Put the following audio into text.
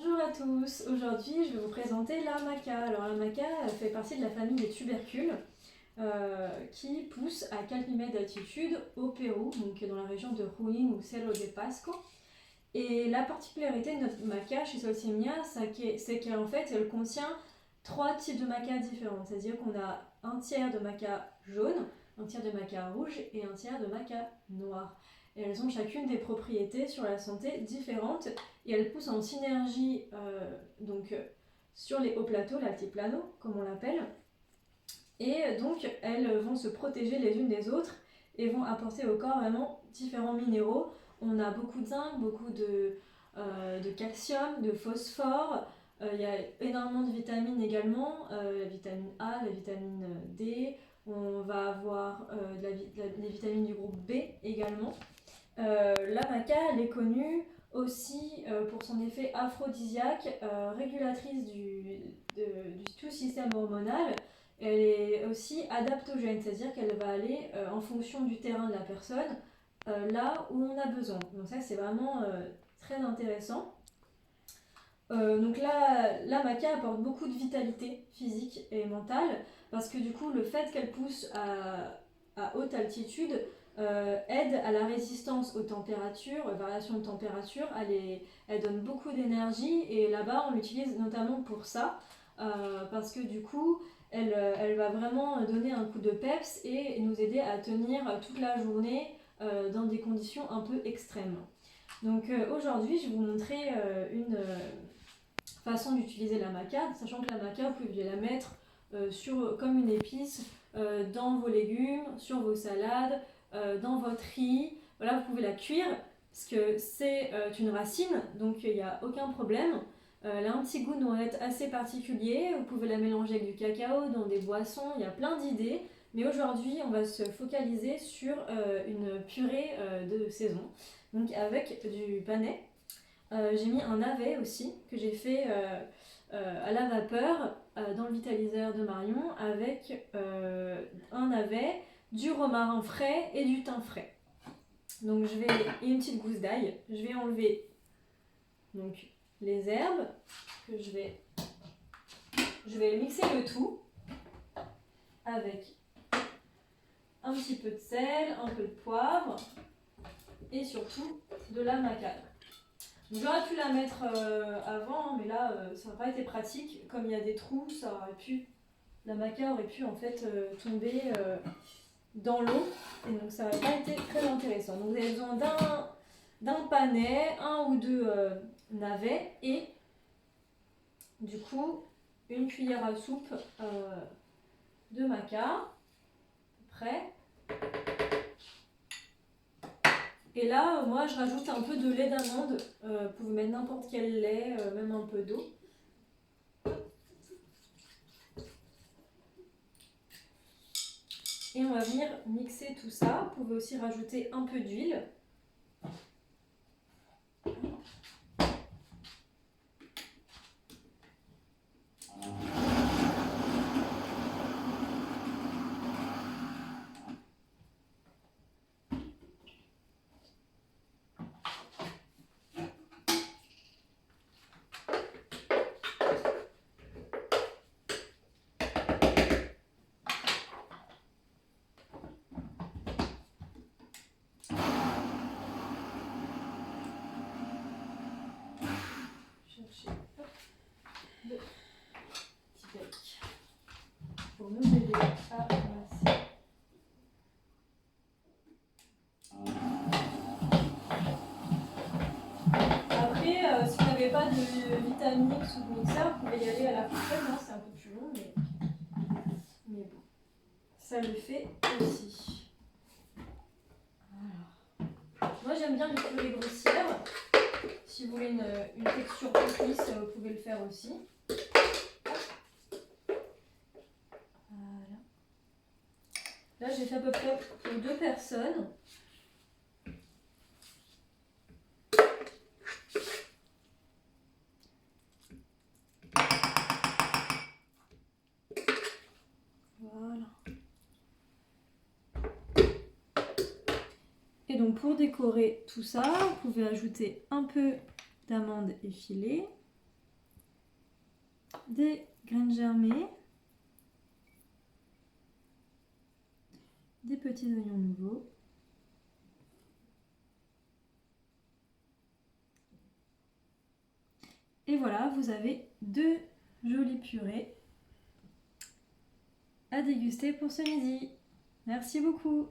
Bonjour à tous, aujourd'hui je vais vous présenter la maca. Alors la maca fait partie de la famille des tubercules qui poussent à 4000 mètres d'altitude au Pérou, donc dans la région de Junín ou Cerro de Pasco. Et la particularité de notre maca chez Solsemia, c'est qu'en fait elle contient 3 types de maca différents. C'est-à-dire qu'on a un tiers de maca jaune, un tiers de maca rouge et un tiers de maca noir. Et elles ont chacune des propriétés sur la santé différentes et elles poussent en synergie sur les hauts plateaux, l'altiplano comme on l'appelle. Et donc elles vont se protéger les unes des autres et vont apporter au corps vraiment différents minéraux. On a beaucoup de zinc, beaucoup de calcium, de phosphore. Il y a énormément de vitamines également, la vitamine A, la vitamine D. On va avoir les vitamines du groupe B également. La maca, elle est connue aussi pour son effet aphrodisiaque, régulatrice du tout système hormonal. Elle est aussi adaptogène, c'est-à-dire qu'elle va aller en fonction du terrain de la personne, là où on a besoin. Donc ça, c'est vraiment très intéressant. Donc là, la maca apporte beaucoup de vitalité physique et mentale, parce que du coup, le fait qu'elle pousse à haute altitude aide à la résistance aux températures, aux variations de température. Elle donne beaucoup d'énergie et là-bas, on l'utilise notamment pour ça, parce que du coup, elle va vraiment donner un coup de peps et nous aider à tenir toute la journée dans des conditions un peu extrêmes. Donc aujourd'hui, je vais vous montrer une façon d'utiliser la maca, sachant que la maca, vous pouvez la mettre comme une épice dans vos légumes, sur vos salades, dans votre riz. Voilà, vous pouvez la cuire parce que c'est une racine, donc il n'y a aucun problème. Elle a un petit goût de noisette assez particulier. Vous pouvez la mélanger avec du cacao, dans des boissons, il y a plein d'idées. Mais aujourd'hui, on va se focaliser sur une purée de saison, donc avec du panais. J'ai mis un navet aussi, que j'ai fait à la vapeur dans le vitaliseur de Marion, avec un navet, du romarin frais et du thym frais. Donc et une petite gousse d'ail. Je vais enlever donc, les herbes, que je vais mixer le tout avec un petit peu de sel, un peu de poivre et surtout de la maca. J'aurais pu la mettre avant, mais là, ça n'a pas été pratique. Comme il y a des trous, la maca aurait pu en fait tomber dans l'eau. Et donc, ça n'aurait pas été très intéressant. Donc, vous avez besoin d'un panais, un ou deux navets et du coup, une cuillère à soupe de maca. Prêt. Et là, moi, je rajoute un peu de lait d'amande. Vous pouvez mettre n'importe quel lait, même un peu d'eau. Et on va venir mixer tout ça. Vous pouvez aussi rajouter un peu d'huile. Chercher le petit bec pour nous aider à ramasser. Après, si vous n'avez pas de Vitamix ou de mixeur, vous pouvez y aller à la fourchette, hein, c'est un peu plus long, mais bon, ça le fait aussi. Alors, moi j'aime bien les purées grossières. Si vous voulez une texture plus lisse, vous pouvez le faire aussi. Voilà. Là, j'ai fait à peu près pour 2 personnes. Voilà. Et donc, pour décorer tout ça, vous pouvez ajouter un peu d'amandes effilées. des graines germées, des petits oignons nouveaux. Et voilà, vous avez 2 jolies purées à déguster pour ce midi. Merci beaucoup.